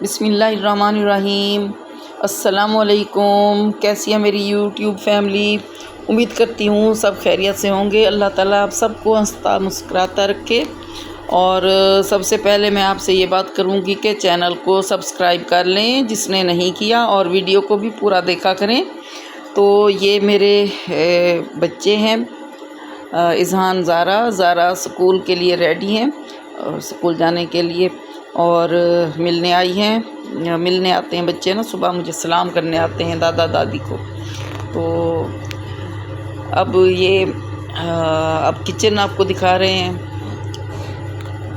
بسم اللہ الرحمن الرحیم۔ السلام علیکم، کیسی ہے میری یوٹیوب فیملی؟ امید کرتی ہوں سب خیریت سے ہوں گے۔ اللہ تعالیٰ آپ سب کو ہنستا مسکراتا رکھے۔ اور سب سے پہلے میں آپ سے یہ بات کروں گی کہ چینل کو سبسکرائب کر لیں جس نے نہیں کیا، اور ویڈیو کو بھی پورا دیکھا کریں۔ تو یہ میرے بچے ہیں، اذہان زارا سکول کے لیے ریڈی ہیں، سکول جانے کے لیے، اور ملنے آئی ہیں۔ ملنے آتے ہیں بچے نا، صبح مجھے سلام کرنے آتے ہیں دادا دادی کو۔ تو اب کچن آپ کو دکھا رہے ہیں۔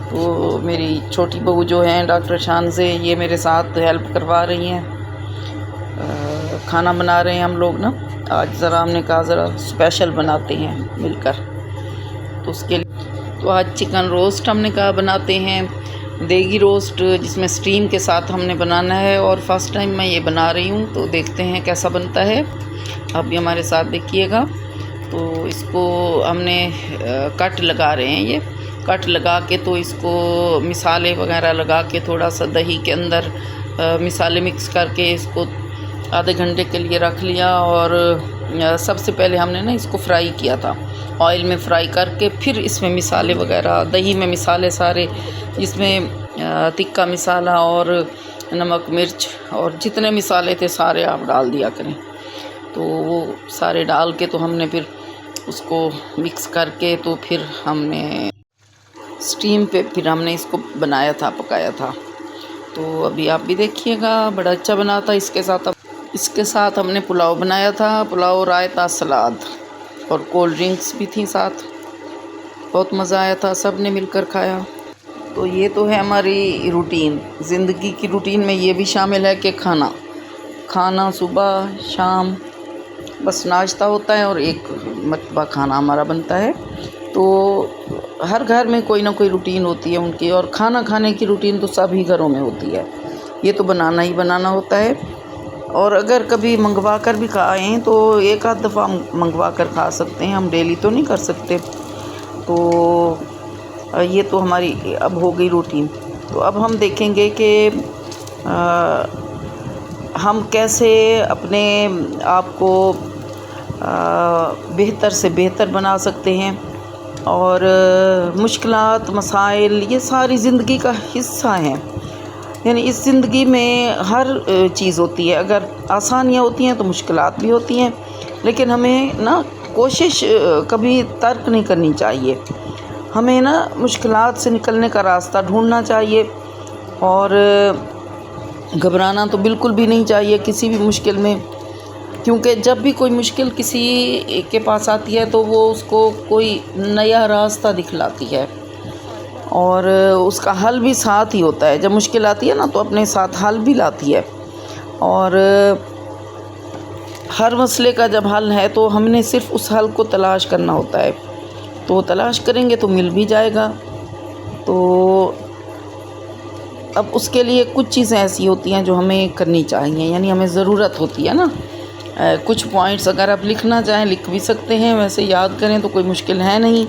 تو میری چھوٹی بہو جو ہیں ڈاکٹر شانزے، یہ میرے ساتھ ہیلپ کروا رہی ہیں۔ کھانا بنا رہے ہیں ہم لوگ نا، آج ذرا ہم نے کہا ذرا اسپیشل بناتے ہیں مل کر، تو اس کے لیے تو آج چکن روسٹ ہم نے کہا بناتے ہیں، دیگی روسٹ جس میں سٹیم کے ساتھ ہم نے بنانا ہے، اور فرسٹ ٹائم میں یہ بنا رہی ہوں، تو دیکھتے ہیں کیسا بنتا ہے۔ آپ بھی ہمارے ساتھ دیکھیے گا۔ تو اس کو ہم نے کٹ لگا رہے ہیں، یہ کٹ لگا کے تو اس کو مسالے وغیرہ لگا کے تھوڑا سا دہی کے اندر مسالے مکس کر کے اس کو آدھے گھنٹے کے لیے رکھ لیا، اور سب سے پہلے ہم نے نا اس کو فرائی کیا تھا، آئل میں فرائی کر کے پھر اس میں مسالے وغیرہ، دہی میں مسالے سارے، جس میں تکہ مسالہ اور نمک مرچ اور جتنے مسالے تھے سارے آپ ڈال دیا کریں۔ تو وہ سارے ڈال کے تو ہم نے پھر اس کو مکس کر کے تو پھر ہم نے سٹیم پہ پھر ہم نے اس کو بنایا تھا، پکایا تھا۔ تو ابھی آپ بھی دیکھیے گا، بڑا اچھا بنا تھا۔ اس کے ساتھ ہم نے پلاؤ بنایا تھا، پلاؤ، رائتا، سلاد اور کولڈ ڈرنکس بھی تھیں ساتھ۔ بہت مزہ آیا تھا، سب نے مل کر کھایا۔ تو یہ تو ہے ہماری روٹین، زندگی کی روٹین میں یہ بھی شامل ہے کہ کھانا صبح شام بس ناشتہ ہوتا ہے، اور ایک مرتبہ کھانا ہمارا بنتا ہے۔ تو ہر گھر میں کوئی نہ کوئی روٹین ہوتی ہے ان کی، اور کھانا کھانے کی روٹین تو سبھی گھروں میں ہوتی ہے، یہ تو بنانا ہی بنانا ہوتا ہے۔ اور اگر کبھی منگوا کر بھی کھائیں تو ایک آدھ دفعہ منگوا کر کھا سکتے ہیں، ہم ڈیلی تو نہیں کر سکتے۔ تو یہ تو ہماری اب ہو گئی روٹین۔ تو اب ہم دیکھیں گے کہ ہم کیسے اپنے آپ کو بہتر سے بہتر بنا سکتے ہیں، اور مشکلات، مسائل یہ ساری زندگی کا حصہ ہیں۔ یعنی اس زندگی میں ہر چیز ہوتی ہے، اگر آسانیاں ہوتی ہیں تو مشکلات بھی ہوتی ہیں، لیکن ہمیں نا کوشش کبھی ترک نہیں کرنی چاہیے۔ ہمیں نا مشکلات سے نکلنے کا راستہ ڈھونڈنا چاہیے، اور گھبرانا تو بالکل بھی نہیں چاہیے کسی بھی مشکل میں، کیونکہ جب بھی کوئی مشکل کسی کے پاس آتی ہے تو وہ اس کو کوئی نیا راستہ دکھلاتی ہے، اور اس کا حل بھی ساتھ ہی ہوتا ہے۔ جب مشکل آتی ہے نا تو اپنے ساتھ حل بھی لاتی ہے، اور ہر مسئلے کا جب حل ہے تو ہم نے صرف اس حل کو تلاش کرنا ہوتا ہے، تو تلاش کریں گے تو مل بھی جائے گا۔ تو اب اس کے لیے کچھ چیزیں ایسی ہوتی ہیں جو ہمیں کرنی چاہیے، یعنی ہمیں ضرورت ہوتی ہے نا۔ کچھ پوائنٹس اگر آپ لکھنا چاہیں لکھ بھی سکتے ہیں، ویسے یاد کریں تو کوئی مشکل ہے نہیں۔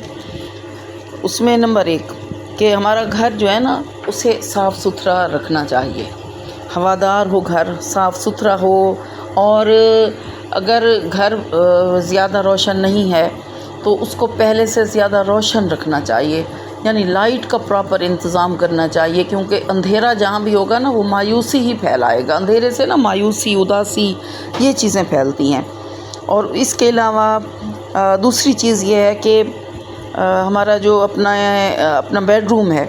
اس میں نمبر 1 کہ ہمارا گھر جو ہے نا اسے صاف ستھرا رکھنا چاہیے، ہوادار ہو، گھر صاف ستھرا ہو، اور اگر گھر زیادہ روشن نہیں ہے تو اس کو پہلے سے زیادہ روشن رکھنا چاہیے، یعنی لائٹ کا پراپر انتظام کرنا چاہیے، کیونکہ اندھیرا جہاں بھی ہوگا نا وہ مایوسی ہی پھیلائے گا، اندھیرے سے نا مایوسی، اداسی، یہ چیزیں پھیلتی ہیں۔ اور اس کے علاوہ دوسری چیز یہ ہے کہ ہمارا جو اپنا بیڈ روم ہے،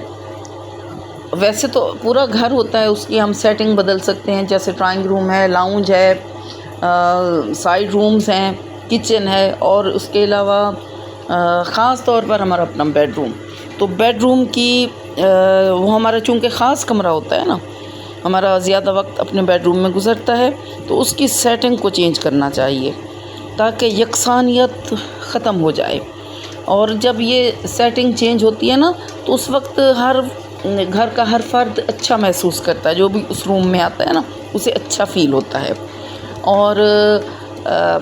ویسے تو پورا گھر ہوتا ہے، اس کی ہم سیٹنگ بدل سکتے ہیں، جیسے ڈرائنگ روم ہے، لاؤنج ہے، سائڈ رومز ہیں، کچن ہے، اور اس کے علاوہ خاص طور پر ہمارا اپنا بیڈ روم۔ تو بیڈ روم کی وہ ہمارا چونکہ خاص کمرہ ہوتا ہے نا، ہمارا زیادہ وقت اپنے بیڈ روم میں گزرتا ہے، تو اس کی سیٹنگ کو چینج کرنا چاہیے تاکہ یکسانیت ختم ہو جائے۔ اور جب یہ سیٹنگ چینج ہوتی ہے نا تو اس وقت گھر کا ہر فرد اچھا محسوس کرتا ہے، جو بھی اس روم میں آتا ہے نا اسے اچھا فیل ہوتا ہے۔ اور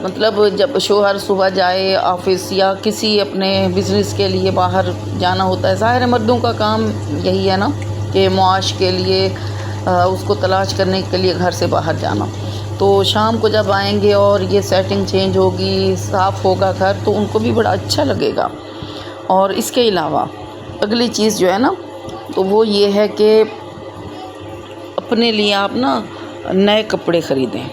مطلب جب شوہر صبح جائے آفس یا کسی اپنے بزنس کے لیے باہر جانا ہوتا ہے، ظاہر ہے مردوں کا کام یہی ہے نا کہ معاش کے لیے اس کو تلاش کرنے کے لیے گھر سے باہر جانا. تو شام کو جب آئیں گے اور یہ سیٹنگ چینج ہوگی، صاف ہوگا گھر، تو ان کو بھی بڑا اچھا لگے گا. اور اس کے علاوہ اگلی چیز جو ہے نا، تو وہ یہ ہے کہ اپنے لیے آپ نا نئے کپڑے خریدیں.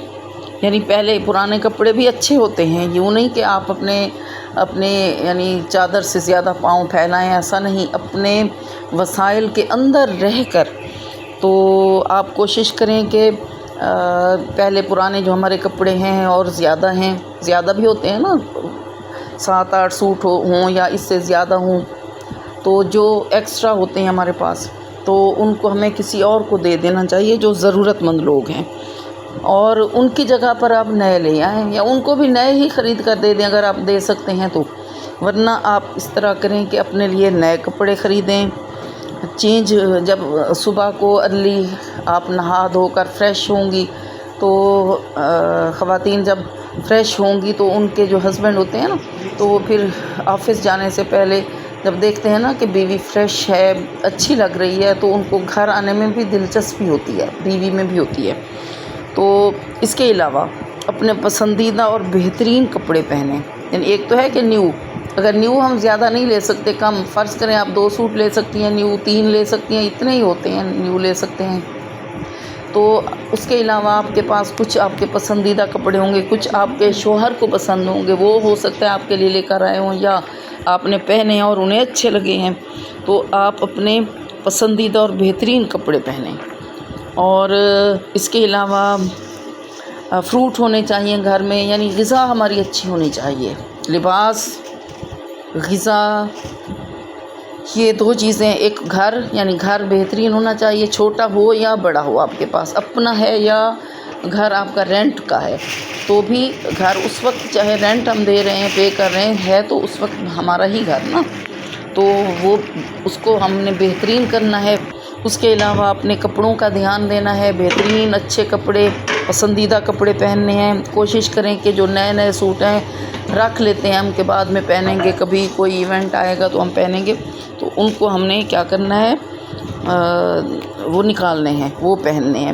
یعنی پہلے پرانے کپڑے بھی اچھے ہوتے ہیں، یوں نہیں کہ آپ اپنے یعنی چادر سے زیادہ پاؤں پھیلائیں، ایسا نہیں. اپنے وسائل کے اندر رہ کر تو آپ کوشش کریں کہ پہلے پرانے جو ہمارے کپڑے ہیں اور زیادہ بھی ہوتے ہیں نا، 7-8 سوٹ ہوں یا اس سے زیادہ ہوں، تو جو ایکسٹرا ہوتے ہیں ہمارے پاس، تو ان کو ہمیں کسی اور کو دے دینا چاہیے جو ضرورت مند لوگ ہیں، اور ان کی جگہ پر آپ نئے لے آئیں، یا ان کو بھی نئے ہی خرید کر دے دیں اگر آپ دے سکتے ہیں تو. ورنہ آپ اس طرح کریں کہ اپنے لیے نئے کپڑے خریدیں. چینج جب صبح کو ارلی آپ نہا دھو کر فریش ہوں گی، تو خواتین جب فریش ہوں گی تو ان کے جو ہسبینڈ ہوتے ہیں نا، تو وہ پھر آفس جانے سے پہلے جب دیکھتے ہیں نا کہ بیوی فریش ہے، اچھی لگ رہی ہے، تو ان کو گھر آنے میں بھی دلچسپی ہوتی ہے، بیوی میں بھی ہوتی ہے. تو اس کے علاوہ اپنے پسندیدہ اور بہترین کپڑے پہنیں. یعنی ایک تو ہے کہ اگر نیو ہم زیادہ نہیں لے سکتے، کم فرض کریں آپ 2 سوٹ لے سکتی ہیں نیو، 3 لے سکتی ہیں، اتنے ہی ہوتے ہیں نیو لے سکتے ہیں. تو اس کے علاوہ آپ کے پاس کچھ آپ کے پسندیدہ کپڑے ہوں گے، کچھ آپ کے شوہر کو پسند ہوں گے، وہ ہو سکتا ہے آپ کے لیے لے کر آئے ہوں، یا آپ نے پہنے ہیں اور انہیں اچھے لگے ہیں. تو آپ اپنے پسندیدہ اور بہترین کپڑے پہنیں. اور اس کے علاوہ فروٹ ہونے چاہیے گھر میں، یعنی غذا ہماری اچھی ہونی چاہیے. لباس، غذا، یہ 2 چیزیں. ایک یعنی گھر بہترین ہونا چاہیے، چھوٹا ہو یا بڑا ہو، آپ کے پاس اپنا ہے یا گھر آپ کا رینٹ کا ہے، تو بھی گھر اس وقت چاہے رینٹ ہم دے رہے ہیں، پے کر رہے ہیں، تو اس وقت ہمارا ہی گھر نا، تو اس کو ہم نے بہترین کرنا ہے. اس کے علاوہ اپنے کپڑوں کا دھیان دینا ہے، بہترین اچھے کپڑے، پسندیدہ کپڑے پہننے ہیں. کوشش کریں کہ جو نئے سوٹ ہیں رکھ لیتے ہیں ہم کہ بعد میں پہنیں گے، کبھی کوئی ایونٹ آئے گا تو ہم پہنیں گے، تو ان کو ہم نے کیا کرنا ہے، وہ نکالنے ہیں، وہ پہننے ہیں.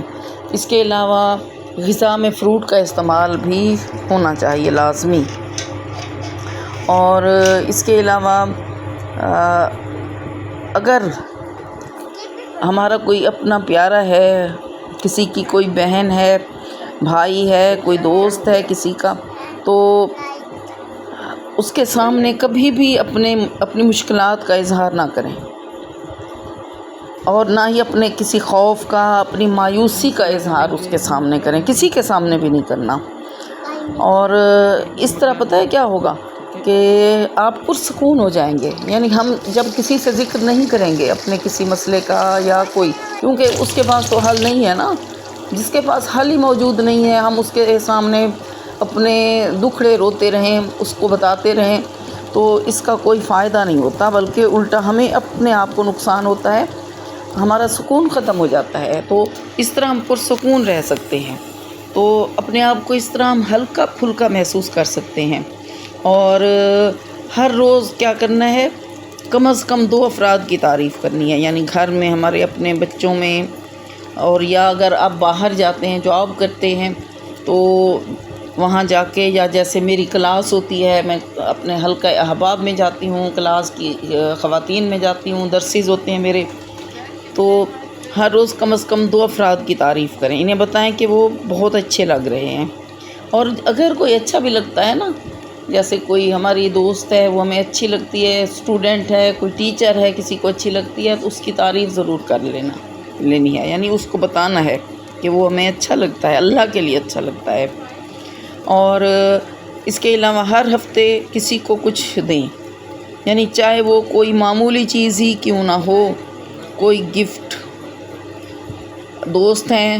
اس کے علاوہ غذا میں فروٹ کا استعمال بھی ہونا چاہیے لازمی. اور اس کے علاوہ اگر ہمارا کوئی اپنا پیارا ہے، کسی کی کوئی بہن ہے، بھائی ہے، کوئی دوست ہے کسی کا، تو اس کے سامنے کبھی بھی اپنی مشکلات کا اظہار نہ کریں، اور نہ ہی اپنے کسی خوف کا، اپنی مایوسی کا اظہار اس کے سامنے کریں، کسی کے سامنے بھی نہیں کرنا. اور اس طرح پتہ ہے کیا ہوگا کہ آپ پرسکون ہو جائیں گے. یعنی ہم جب کسی سے ذکر نہیں کریں گے اپنے کسی مسئلے کا یا کوئی، کیونکہ اس کے پاس تو حل نہیں ہے نا، جس کے پاس حل ہی موجود نہیں ہے، ہم اس کے سامنے اپنے دکھڑے روتے رہیں، اس کو بتاتے رہیں، تو اس کا کوئی فائدہ نہیں ہوتا، بلکہ الٹا ہمیں اپنے آپ کو نقصان ہوتا ہے، ہمارا سکون ختم ہو جاتا ہے. تو اس طرح ہم پرسکون رہ سکتے ہیں. تو اپنے آپ کو اس طرح ہم ہلکا پھلکا محسوس کر سکتے ہیں. اور ہر روز کیا کرنا ہے، کم از کم 2 افراد کی تعریف کرنی ہے. یعنی گھر میں ہمارے اپنے بچوں میں، اور یا اگر آپ باہر جاتے ہیں جاب کرتے ہیں تو وہاں جا کے، یا جیسے میری کلاس ہوتی ہے، میں اپنے حلقہ احباب میں جاتی ہوں، کلاس کی خواتین میں جاتی ہوں، درسیز ہوتے ہیں میرے، تو ہر روز کم از کم 2 افراد کی تعریف کریں، انہیں بتائیں کہ وہ بہت اچھے لگ رہے ہیں. اور اگر کوئی اچھا بھی لگتا ہے نا، جیسے کوئی ہماری دوست ہے وہ ہمیں اچھی لگتی ہے، اسٹوڈنٹ ہے، کوئی ٹیچر ہے، کسی کو اچھی لگتی ہے، تو اس کی تعریف ضرور کر لینی ہے. یعنی اس کو بتانا ہے کہ وہ ہمیں اچھا لگتا ہے، اللہ کے لیے اچھا لگتا ہے. اور اس کے علاوہ ہر ہفتے کسی کو کچھ دیں، یعنی چاہے وہ کوئی معمولی چیز ہی کیوں نہ ہو، کوئی گفٹ، دوست ہیں،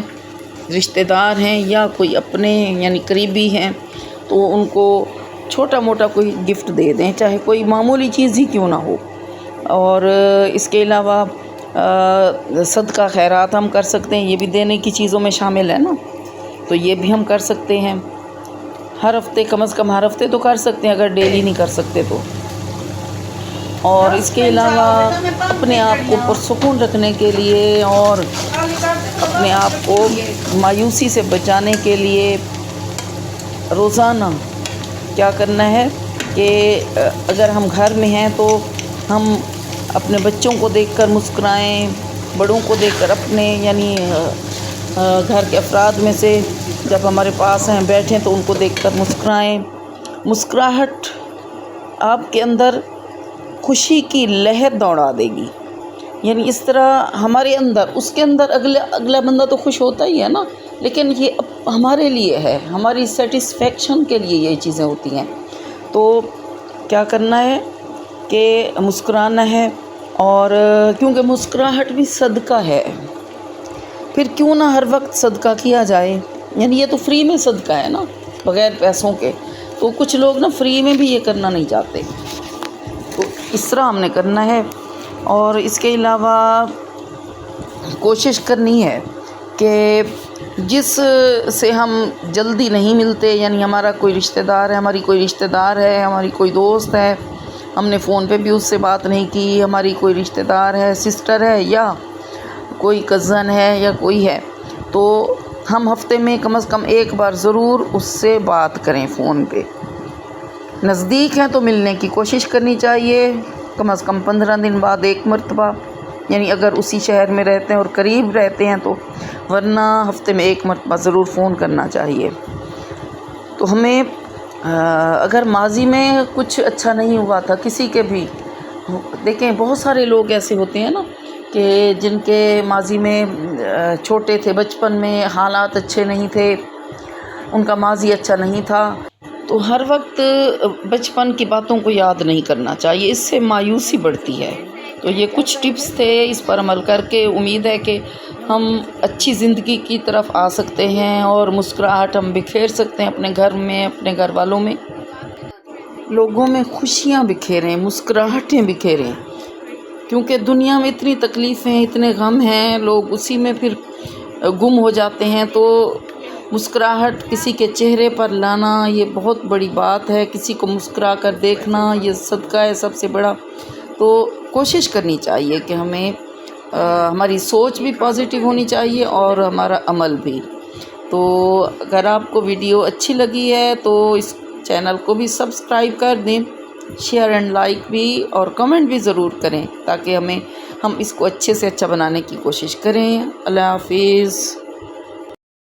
رشتہ دار ہیں، یا کوئی اپنے یعنی قریبی ہیں، تو ان کو چھوٹا موٹا کوئی گفٹ دے دیں، چاہے کوئی معمولی چیز ہی کیوں نہ ہو. اور اس کے علاوہ صدقہ خیرات ہم کر سکتے ہیں، یہ بھی دینے کی چیزوں میں شامل ہے نا، تو یہ بھی ہم کر سکتے ہیں. ہر ہفتے، کم از کم ہر ہفتے تو کر سکتے ہیں، اگر ڈیلی نہیں کر سکتے تو. اور اس کے علاوہ اپنے آپ کو پرسکون رکھنے کے لیے اور اپنے آپ کو مایوسی سے بچانے کے لیے روزانہ کیا کرنا ہے کہ اگر ہم گھر میں ہیں تو ہم اپنے بچوں کو دیکھ کر مسکرائیں، بڑوں کو دیکھ کر اپنے یعنی گھر کے افراد میں سے جب ہمارے پاس ہیں بیٹھیں تو ان کو دیکھ کر مسکرائیں۔ مسکراہٹ آپ کے اندر خوشی کی لہر دوڑا دے گی، یعنی اس طرح ہمارے اندر اس کے اندر اگلا بندہ تو خوش ہوتا ہی ہے نا، لیکن یہ ہمارے لیے ہے، ہماری سیٹسفیکشن کے لیے یہ چیزیں ہوتی ہیں۔ تو کیا کرنا ہے کہ مسکرانا ہے، اور کیونکہ مسکراہٹ بھی صدقہ ہے، پھر کیوں نہ ہر وقت صدقہ کیا جائے، یعنی یہ تو فری میں صدقہ ہے نا، بغیر پیسوں کے۔ تو کچھ لوگ نا فری میں بھی یہ کرنا نہیں چاہتے، تو اس طرح ہم نے کرنا ہے۔ اور اس کے علاوہ کوشش کرنی ہے کہ جس سے ہم جلدی نہیں ملتے، یعنی ہمارا کوئی رشتہ دار ہے، ہماری کوئی رشتہ دار ہے، ہماری کوئی دوست ہے، ہم نے فون پہ بھی اس سے بات نہیں کی، ہماری کوئی رشتہ دار ہے، سسٹر ہے یا کوئی کزن ہے یا کوئی ہے، تو ہم ہفتے میں کم از کم ایک بار ضرور اس سے بات کریں فون پہ۔ نزدیک ہیں تو ملنے کی کوشش کرنی چاہیے، کم از کم 15 دن بعد ایک مرتبہ، یعنی اگر اسی شہر میں رہتے ہیں اور قریب رہتے ہیں تو، ورنہ ہفتے میں ایک مرتبہ ضرور فون کرنا چاہیے۔ تو ہمیں اگر ماضی میں کچھ اچھا نہیں ہوا تھا کسی کے بھی، دیکھیں بہت سارے لوگ ایسے ہوتے ہیں نا کہ جن کے ماضی میں چھوٹے تھے، بچپن میں حالات اچھے نہیں تھے، ان کا ماضی اچھا نہیں تھا، تو ہر وقت بچپن کی باتوں کو یاد نہیں کرنا چاہیے، اس سے مایوسی بڑھتی ہے۔ تو یہ کچھ ٹپس تھے، اس پر عمل کر کے امید ہے کہ ہم اچھی زندگی کی طرف آ سکتے ہیں اور مسکراہٹ ہم بکھیر سکتے ہیں اپنے گھر میں، اپنے گھر والوں میں، لوگوں میں خوشیاں بکھیریں، مسکراہٹیں بکھیریں، کیونکہ دنیا میں اتنی تکلیفیں، اتنے غم ہیں، لوگ اسی میں پھر گم ہو جاتے ہیں۔ تو مسکراہٹ کسی کے چہرے پر لانا یہ بہت بڑی بات ہے، کسی کو مسکرا کر دیکھنا یہ صدقہ ہے سب سے بڑا۔ تو کوشش کرنی چاہیے کہ ہمیں ہماری سوچ بھی پازیٹیو ہونی چاہیے اور ہمارا عمل بھی۔ تو اگر آپ کو ویڈیو اچھی لگی ہے تو اس چینل کو بھی سبسکرائب کر دیں، شیئر اینڈ لائک بھی، اور کمنٹ بھی ضرور کریں تاکہ ہم اس کو اچھے سے اچھا بنانے کی کوشش کریں۔ اللہ حافظ۔